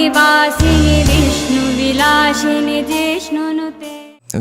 निवासिनि विष्णुविलासिनि जिष्णुनुते.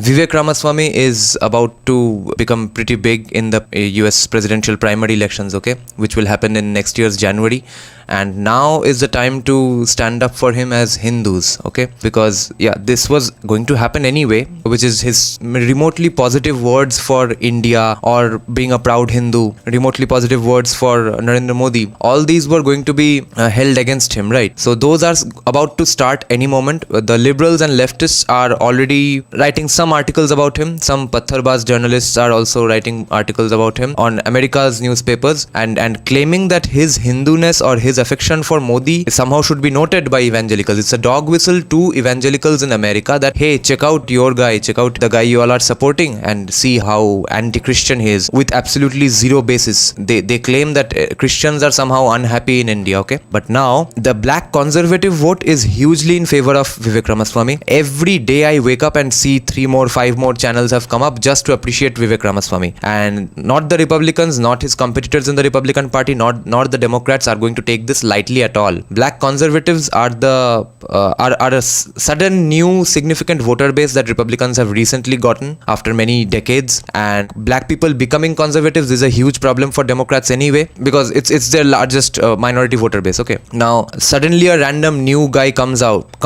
Vivek Ramaswamy is about to become pretty big in the US presidential primary elections, okay, which will happen in next year's January. And now is the time to stand up for him as Hindus, okay, because yeah, this was going to happen anyway, which is his remotely positive words for India or being a proud Hindu, remotely positive words for Narendra Modi. All these were going to be held against him, right? So those are about to start any moment. The liberals and leftists are already writing some articles about him. Some Pattharbaz journalists are also writing articles about him on America's newspapers and claiming that his Hinduness or his affection for Modi somehow should be noted by evangelicals. It's a dog whistle to evangelicals in America that, hey, check out your guy, check out the guy you all are supporting and see how anti-Christian he is, with absolutely zero basis. They claim that Christians are somehow unhappy in India, okay? But now the black conservative vote is hugely in favor of Vivek Ramaswamy. Every day I wake up and see 5 more channels have come up just to appreciate Vivek Ramaswamy. And not the Republicans, not his competitors in the Republican Party, not the Democrats are going to take this lightly at all. Black conservatives are a sudden new significant voter base that Republicans have recently gotten after many decades, and black people becoming conservatives is a huge problem for Democrats anyway, because it's their largest minority voter base. Okay, now suddenly a random new guy comes up,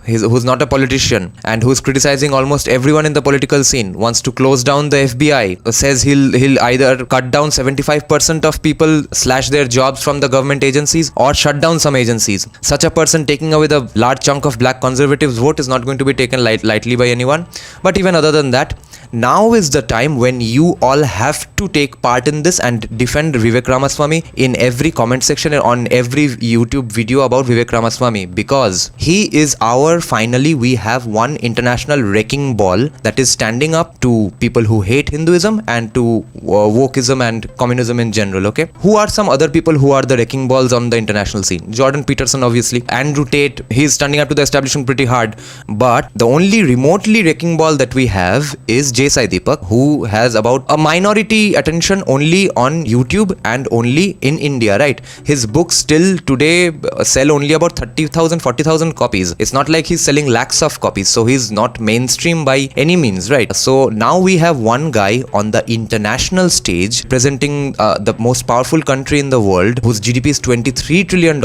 who's not a politician and who's criticizing almost everyone in the political scene, wants to close down the FBI, says he'll either cut down 75% of people, slash their jobs from the government agencies, or shut down some agencies. Such a person taking away the large chunk of black conservatives vote is not going to be taken lightly by anyone. But even other than that, now is the time when you all have to take part in this and defend Vivek Ramaswamy in every comment section and on every YouTube video about Vivek Ramaswamy, because he is finally we have one international wrecking ball that is standing up to people who hate Hinduism and to wokeism and communism in general, okay? Who are some other people who are the wrecking balls on the international scene? Jordan Peterson, obviously. Andrew Tate, he's standing up to the establishment pretty hard. But the only remotely wrecking ball that we have is Jay Sai Deepak, who has about a minority attention only on YouTube and only in India, right? His books still today sell only about 30,000, 40,000 copies. It's not like he's selling lakhs of copies. So he's not mainstream by any means, right? So now we have one guy on the international stage presenting the most powerful country in the world, whose GDP is $23 trillion.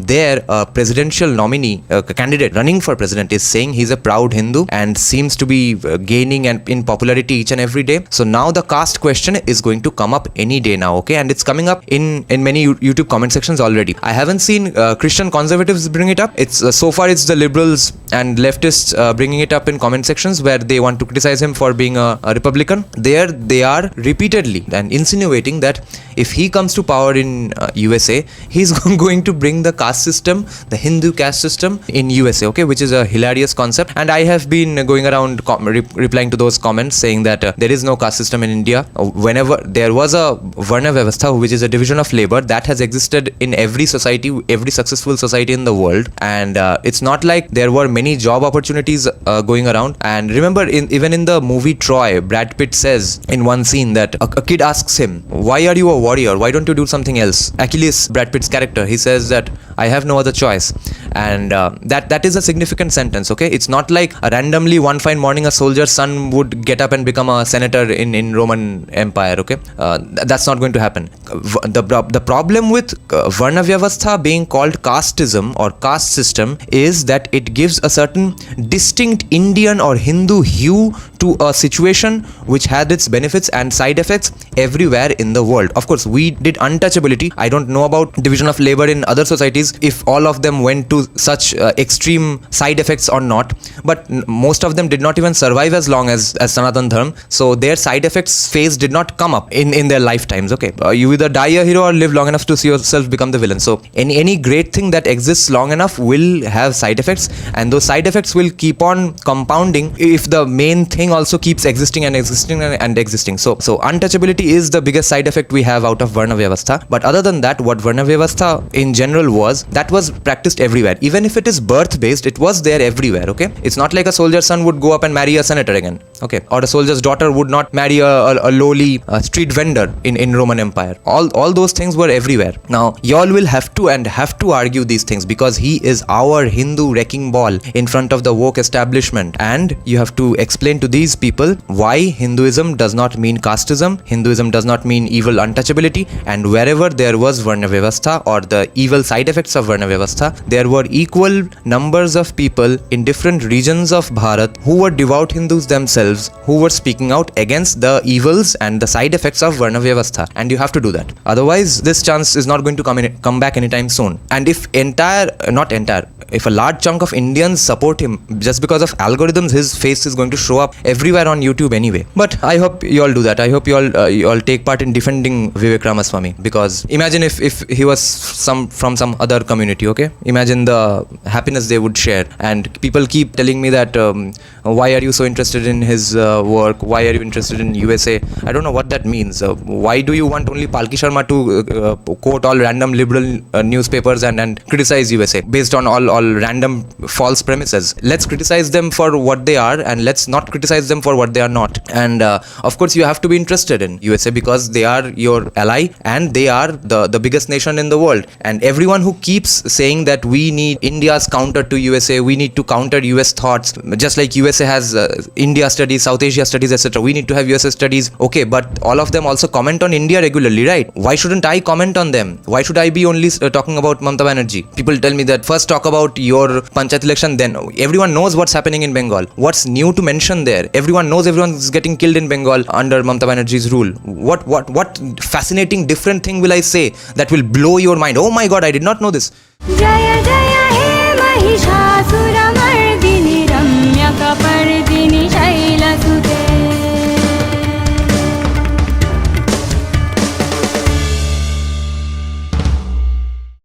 Their presidential nominee, candidate running for president, is saying he's a proud Hindu and seems to be gaining and in popularity each and every day. So now the caste question is going to come up any day now, okay? And it's coming up in many YouTube comment sections already. I haven't seen Christian conservatives bring it up. It's so far it's the liberals and leftists bringing it up in comment sections where they want to criticize him for being a Republican. There they are repeatedly and insinuating that if he comes to power in USA, he's going to bring the caste system, the Hindu caste system in USA, okay, which is a hilarious concept. And I have been going around replying to those comments saying that there is no caste system in India. Whenever there was a Varna Vyavastha, which is a division of labor that has existed in every society, every successful society in the world, and it's not like there were many job opportunities going around. And remember, even in the movie Troy, Brad Pitt says in one scene that a kid asks him, why are you a warrior? Why don't you do something else? Achilles, Brad Pitt's character, he says that I have no other choice. And that is a significant sentence, okay? It's not like randomly one fine morning a soldier's son would get up and become a senator in Roman Empire, okay? That's not going to happen. The problem with Varna Vyavastha being called casteism or caste system is that it gives a certain distinct Indian or Hindu hue to a situation which had its benefits and side effects everywhere in the world. Of course, we did untouchability. I don't know about division of labor in other societies, if all of them went to such extreme side effects or not, but most of them did not even survive as long as Sanatan Dharma. So their side effects phase did not come up in their lifetimes, okay? You either die a hero or live long enough to see yourself become the villain. So any great thing that exists long enough will have side effects, and those side effects will keep on compounding if the main thing also keeps existing and existing and existing. So untouchability is the biggest side effect we have out of Varna Vyavastha. But other than that, what Varna Vyavastha in general was, that was practiced everywhere. everywhere. Even if it is birth based, it was there everywhere, okay? It's not like a soldier's son would go up and marry a senator again, okay? Or a soldier's daughter would not marry a lowly street vendor in Roman Empire. All those things were everywhere. Now, y'all will have to argue these things because he is our Hindu wrecking ball in front of the woke establishment. And you have to explain to these people why Hinduism does not mean casteism, Hinduism does not mean evil untouchability, and wherever there was Varna Vyavastha or the evil side effects of Varna Vyavastha, there were equal numbers of people in different regions of Bharat who were devout Hindus themselves who were speaking out against the evils and the side effects of Varna Vyavastha, and you have to do that. Otherwise, this chance is not going to come back anytime soon. And if if a large chunk of Indians support him, just because of algorithms, his face is going to show up everywhere on YouTube anyway. But I hope you all do that. I hope you all take part in defending Vivek Ramaswamy, because imagine if he was from some other community, okay? Imagine the happiness they would share. And people keep telling me that why are you so interested in his work? Why are you interested in USA? I don't know what that means. Why do you want only Palki Sharma to quote all random liberal newspapers and criticize USA based on all random false premises? Let's criticize them for what they are, and let's not criticize them for what they are not. And of course, you have to be interested in USA because they are your ally and they are the biggest nation in the world. And everyone who keeps saying that we need India's counter to USA, we need to counter US thoughts, just like USA has India studies, South Asia studies, etc. We need to have USA studies. Okay, but all of them also comment on India regularly, right? Why shouldn't I comment on them? Why should I be only talking about Mamata Banerjee? People tell me that first talk about your Panchayat election, then everyone knows what's happening in Bengal. What's new to mention there? Everyone knows everyone's getting killed in Bengal under Mamata Banerjee's rule. What fascinating different thing will I say that will blow your mind? Oh my god, I did not know this. Jaya Jaya He Mahishasura Mardini Ramya Kapa